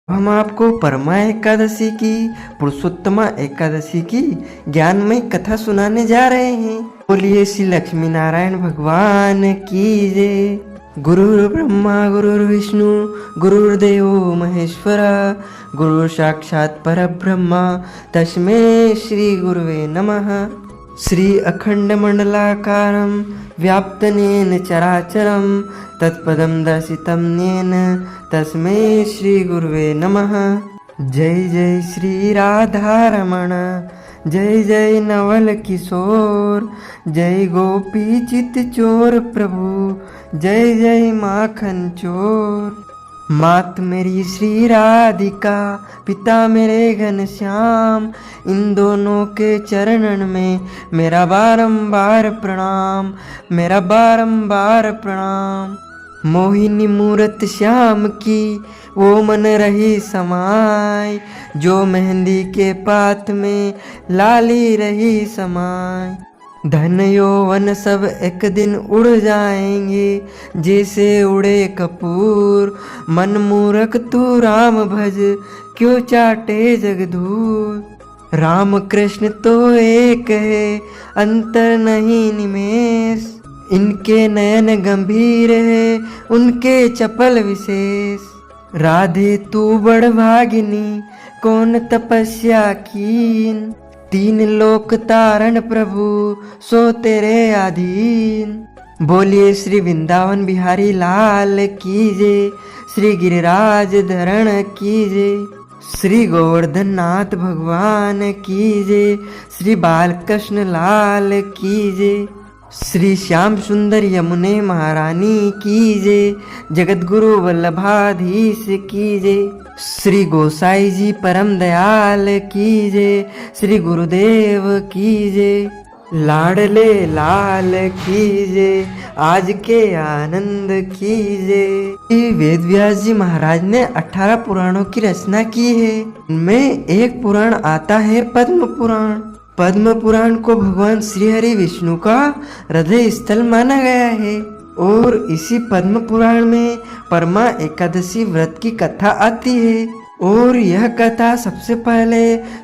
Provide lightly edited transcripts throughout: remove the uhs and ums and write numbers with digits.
हम आपको परमा एकादशी की, पुरुषोत्तमा एकादशी की ज्ञानमय कथा सुनाने जा रहे हैं। बोलिए श्री लक्ष्मी नारायण भगवान की जय। गुरुर् ब्रह्मा गुरुर्विष्णु गुरुर्देवो महेश्वरा, गुरु साक्षात् परब्रह्मा तस्मै श्री गुरुवे नमः। श्री अखंड मंडलाकारं व्याप्तनेन चराचरं तत्पदं दर्शितं येन तस्मै श्री गुरुवे नमः। जय जय श्री राधारमण, जय जय नवल किशोर, जय गोपी चित चोर प्रभु, जय जय माखन चोर। मात मेरी श्री राधिका, पिता मेरे घनश्याम, इन दोनों के चरणन में मेरा बारंबार प्रणाम, मेरा बारंबार प्रणाम। मोहिनी मूरत श्याम की वो मन रही समाय, जो मेहंदी के पात में लाली रही समाय। धन यौवन सब एक दिन उड़ जाएंगे, जैसे उड़े कपूर। मन मूरख तू राम भज, क्यों चाटे जगधूर। राम कृष्ण तो एक है, अंतर नहीं निमेष। इनके नयन गंभीर है, उनके चपल विशेष। राधे तू बड़ भागिनी, कौन तपस्या कीन। तीन लोक तारण प्रभु, सो तेरे अधीन। बोलिए श्री वृंदावन बिहारी लाल की जय, श्री गिरिराज धरण की जय, श्री गोवर्धन नाथ भगवान की जय, श्री बालकृष्ण लाल की जय, श्री श्याम सुंदर यमुने महारानी की जय, जगत गुरु वल्लभाधीश की जय, श्री गोसाई जी परम दयाल की जय, श्री गुरुदेव की जय, लाडले लाल की जय, आज के आनंद की जय। वेद व्यास जी महाराज ने 18 पुराणों की रचना की है। इनमें एक पुराण आता है पद्म पुराण। पद्म पुराण को भगवान श्री हरि विष्णु का हृदय स्थल माना गया है और इसी पद्म पुराण में परमा एकादशी व्रत की कथा आती है। और यह कथा सबसे पहले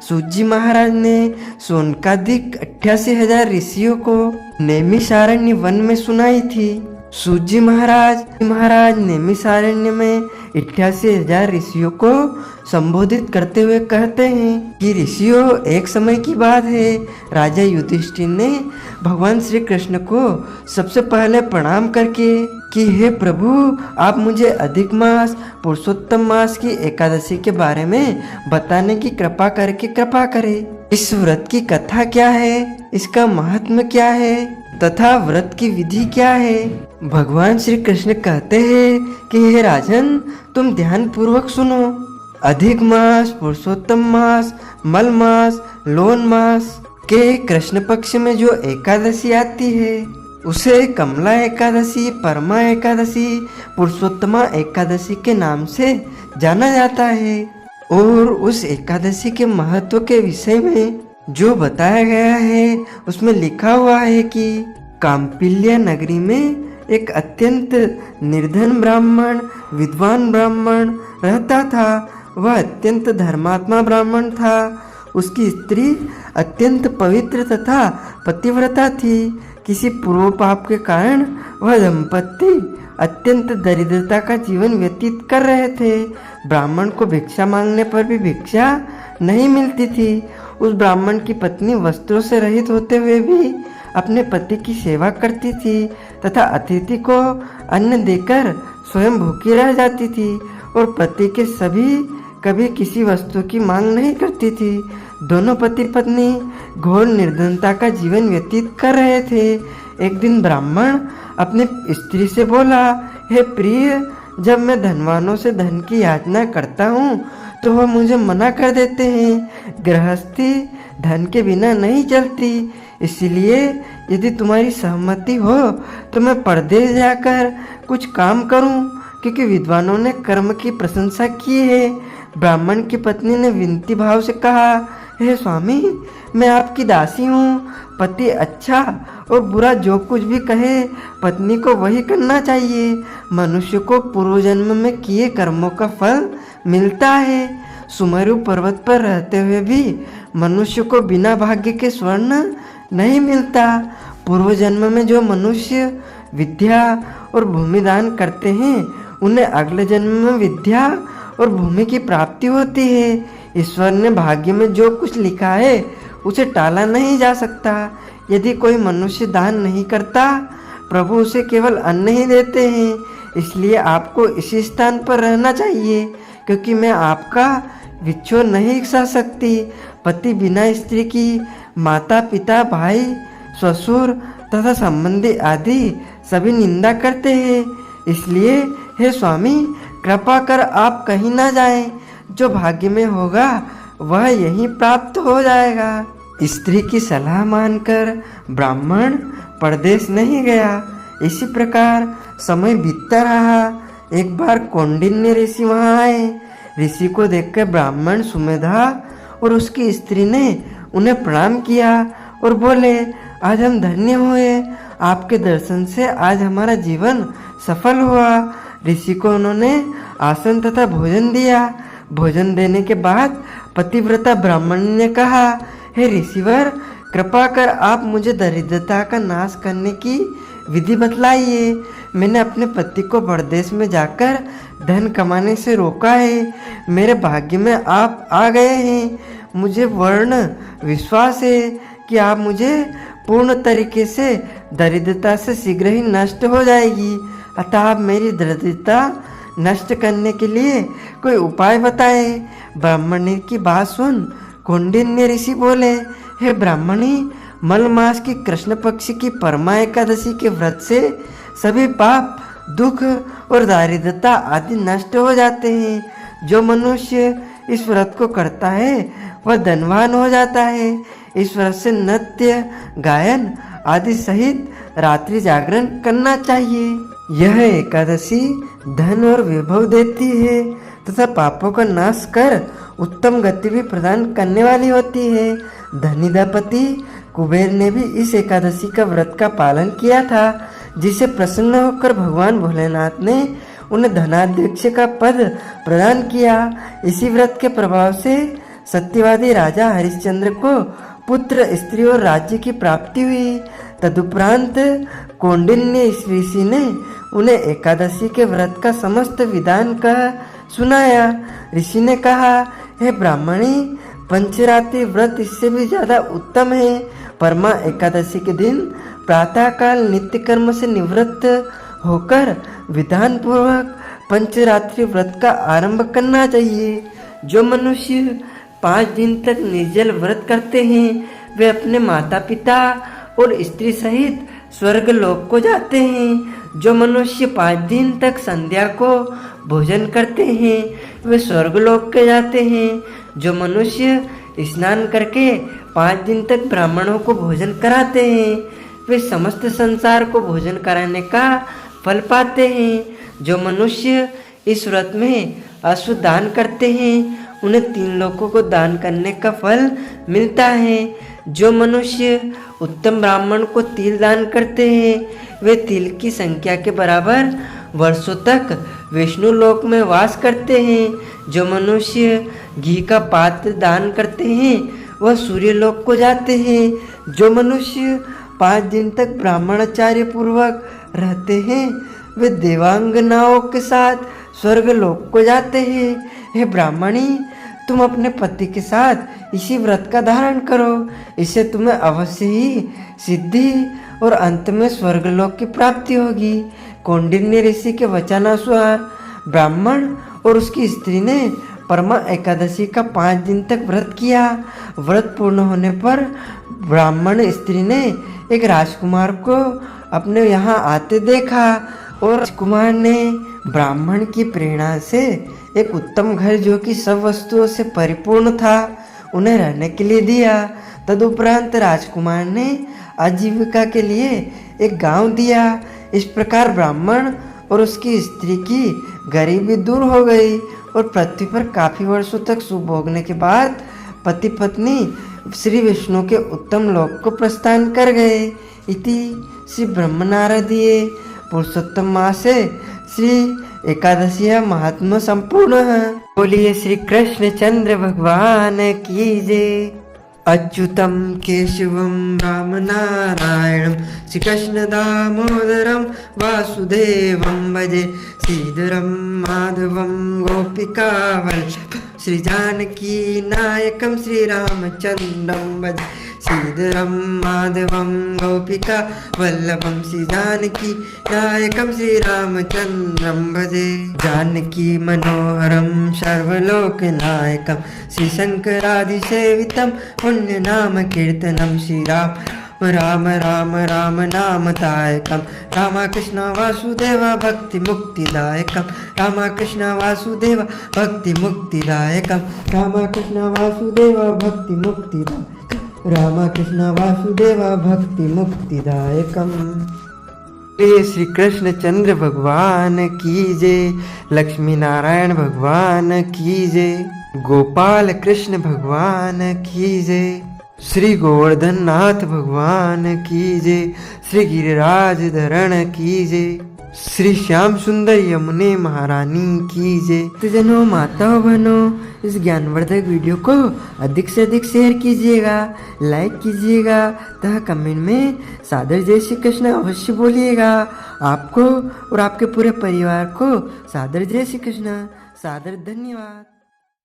सूत जी महाराज ने सोनकादिक 88,000 ऋषियों को नैमिषारण्य वन में सुनाई थी। सूत जी महाराज नैमिषारण्य में 88,000 ऋषियों को संबोधित करते हुए कहते हैं कि ऋषियों, एक समय की बात है, राजा युधिष्ठिर ने भगवान श्री कृष्ण को सबसे पहले प्रणाम करके कि हे प्रभु, आप मुझे अधिक मास पुरुषोत्तम मास की एकादशी के बारे में बताने की कृपा करें। इस व्रत की कथा क्या है, इसका महात्म्य क्या है तथा व्रत की विधि क्या है। भगवान श्री कृष्ण कहते हैं कि हे राजन, तुम ध्यान पूर्वक सुनो। अधिक मास, पुरुषोत्तम मास, मल मास, लोन मास के कृष्ण पक्ष में जो एकादशी आती है उसे कमला एकादशी, परमा एकादशी, पुरुषोत्तमा एकादशी के नाम से जाना जाता है। और उस एकादशी के महत्व के विषय में जो बताया गया है उसमें लिखा हुआ है कि काम्पिल्य नगरी में एक अत्यंत निर्धन ब्राह्मण, विद्वान ब्राह्मण रहता था। वह अत्यंत धर्मात्मा ब्राह्मण था। उसकी स्त्री अत्यंत पवित्र तथा पतिव्रता थी। किसी पूर्व पाप के कारण वह दंपति अत्यंत दरिद्रता का जीवन व्यतीत कर रहे थे। ब्राह्मण को भिक्षा मांगने पर भी भिक्षा नहीं मिलती थी। उस ब्राह्मण की पत्नी वस्त्रों से रहित होते हुए भी अपने पति की सेवा करती थी तथा अतिथि को अन्न देकर स्वयं भूखी रह जाती थी और पति के सभी कभी किसी वस्तु की मांग नहीं करती थी। दोनों पति पत्नी घोर निर्धनता का जीवन व्यतीत कर रहे थे। एक दिन ब्राह्मण अपनी स्त्री से बोला, हे प्रिय, जब मैं धनवानों से धन की याचना करता हूँ तो वह मुझे मना कर देते हैं। गृहस्थी धन के बिना नहीं चलती, इसलिए यदि तुम्हारी सहमति हो तो मैं परदेश जाकर कुछ काम करूं, क्योंकि विद्वानों ने कर्म की प्रशंसा की है। ब्राह्मण की पत्नी ने विनती भाव से कहा हे स्वामी, मैं आपकी दासी हूँ। पति अच्छा और बुरा जो कुछ भी कहे, पत्नी को वही करना चाहिए। मनुष्य को पूर्व जन्म में किए कर्मों का फल मिलता है। सुमेरु पर्वत पर रहते हुए भी मनुष्य को बिना भाग्य के स्वर्ण नहीं मिलता। पूर्व जन्म में जो मनुष्य विद्या और भूमि दान करते हैं, उन्हें अगले जन्म में विद्या और भूमि की प्राप्ति होती है। ईश्वर ने भाग्य में जो कुछ लिखा है उसे टाला नहीं जा सकता। यदि कोई मनुष्य दान नहीं करता, प्रभु उसे केवल अन्न ही देते हैं। इसलिए आपको इसी स्थान पर रहना चाहिए, क्योंकि मैं आपका विच्छोद नहीं सह सकती। पति बिना स्त्री की माता पिता भाई ससुर तथा संबंधी आदि सभी निंदा करते हैं। इसलिए हे स्वामी, कृपा कर आप कहीं ना जाएं। जो भाग्य में होगा वह यहीं प्राप्त हो जाएगा। स्त्री की सलाह मानकर ब्राह्मण परदेश नहीं गया। इसी प्रकार समय बीतता रहा। एक बार कौंडिन्य ऋषि वहां आए। ऋषि को देखकर ब्राह्मण सुमेधा और उसकी स्त्री ने उन्हें प्रणाम किया और बोले, आज हम धन्य हुए। आपके दर्शन से आज हमारा जीवन सफल हुआ। ऋषि को उन्होंने आसन तथा भोजन दिया। भोजन देने के बाद पतिव्रता ब्राह्मण ने कहा, हे ऋषिवर, कृपा कर आप मुझे दरिद्रता का नाश करने की विधि बतलाइए। मैंने अपने पति को परदेश में जाकर धन कमाने से रोका है। मेरे भाग्य में आप आ गए हैं। मुझे वर्ण विश्वास है कि आप मुझे पूर्ण तरीके से दरिद्रता से शीघ्र ही नष्ट हो जाएगी। अतः आप मेरी दरिद्रता नष्ट करने के लिए कोई उपाय बताए। ब्राह्मणी की बात सुन कौंडिन्य ऋषि बोले, हे ब्राह्मणी, मल मास की कृष्ण पक्ष की परमा एकादशी के व्रत से सभी पाप दुख और दारिद्रता आदि नष्ट हो जाते हैं। जो मनुष्य इस व्रत को करता है वह धनवान हो जाता है। इस व्रत से नृत्य गायन आदि सहित रात्रि जागरण करना चाहिए। यह एकादशी धन और वैभव देती है तथा पापों का नाश कर उत्तम गति भी प्रदान करने वाली होती है। धनिधापति कुबेर ने भी इस एकादशी का व्रत का पालन किया था, जिसे प्रसन्न होकर भगवान भोलेनाथ ने उन्हें धनाध्यक्ष का पद प्रदान किया। इसी व्रत के प्रभाव से सत्यवादी राजा हरिश्चंद्र को पुत्र स्त्री और राज्य की प्राप्ति हुई। तदुपरांत कौंडिन्य ऋषि ने उन्हें एकादशी के व्रत का समस्त विधान कह सुनाया। ऋषि ने कहा, हे ब्राह्मणी, पंचरात्रि व्रत इससे भी ज्यादा उत्तम है। परमा एकादशी के दिन प्रातः काल नित्य कर्म से निवृत्त होकर विधान पूर्वक पंचरात्रि व्रत का आरंभ करना चाहिए। जो मनुष्य 5 दिन तक निर्जल व्रत करते हैं, वे अपने माता पिता और स्त्री सहित स्वर्ग लोक को जाते हैं। जो मनुष्य 5 दिन तक संध्या को भोजन करते हैं, वे स्वर्ग लोक के जाते हैं। जो मनुष्य स्नान करके 5 दिन तक ब्राह्मणों को भोजन कराते हैं, वे समस्त संसार को भोजन कराने का फल पाते हैं। जो मनुष्य इस व्रत में अश्व दान करते हैं, उन्हें 3 लोकों को दान करने का फल मिलता है। जो मनुष्य उत्तम ब्राह्मण को तिल दान करते हैं, वे तिल की संख्या के बराबर वर्षों तक विष्णु लोक में वास करते हैं। जो मनुष्य घी का पात्र दान करते हैं, वह सूर्य लोक को जाते हैं। जो मनुष्य 5 दिन तक ब्राह्मणाचार्य पूर्वक रहते हैं, वे देवांगनाओं के साथ स्वर्ग लोक को जाते हैं। हे ब्राह्मणी, तुम अपने पति के साथ इसी व्रत का धारण करो। इससे तुम्हें अवश्य ही सिद्धि और अंत में स्वर्गलोक की प्राप्ति होगी। कौंडिन्य ऋषि के वचनानुसार ब्राह्मण और उसकी स्त्री ने परमा एकादशी का 5 दिन तक व्रत किया। व्रत पूर्ण होने पर ब्राह्मण स्त्री ने एक राजकुमार को अपने यहाँ आते देखा और राजकुमार ने ब्राह्मण की प्रेरणा से एक उत्तम घर जो कि सब वस्तुओं से परिपूर्ण था, उन्हें रहने के लिए दिया। तदुपरांत राजकुमार ने आजीविका के लिए एक गांव दिया। इस प्रकार ब्राह्मण और उसकी स्त्री की गरीबी दूर हो गई और पृथ्वी पर काफी वर्षों तक सुख भोगने के बाद पति पत्नी श्री विष्णु के उत्तम लोक को प्रस्थान कर गए। इति श्री ब्रह्मनारदीये पुरुषोत्तम मासे श्री एकादशी महात्मा संपूर्ण। बोलिए श्री कृष्ण चंद्र भगवान की जय। अच्युतम केशवम राम नारायणम श्री कृष्ण दामोदरम वासुदेवम भजे श्रीधरम माधवम गोपिका वल्लभ श्री जानकी नायकम श्री रामचंद्रम भजे श्रीधरम माधवम गोपिका वल्लभम श्री जानकी नायकम श्री रामचंद्रम भजे जानकी मनोहरम सर्वलोक नायकम श्री शंकरादिसेवितम पुण्य नाम कीर्तनम श्री राम राम राम नामदायकम रामकृष्ण वासुदेव भक्ति मुक्तिदायकम रामकृष्ण वासुदेव भक्ति मुक्तिदायकम रामकृष्ण वासुदेव भक्ति मुक्तिदायकम रामकृष्ण वासुदेव भक्ति मुक्तिदायकम। श्री कृष्ण चंद्र भगवान की जय। लक्ष्मी नारायण भगवान की जय। गोपाल कृष्ण भगवान की जय। श्री गोवर्धन नाथ भगवान की जय। श्री गिरिराज धरण की जय। श्री श्याम सुंदर यमुने महारानी की जय। तो जनों, माताओं, बहनों, इस ज्ञानवर्धक वीडियो को अधिक से अधिक शेयर कीजिएगा, लाइक कीजिएगा तथा कमेंट में सादर जय श्री कृष्ण अवश्य बोलिएगा। आपको और आपके पूरे परिवार को सादर जय श्री कृष्ण, सादर धन्यवाद।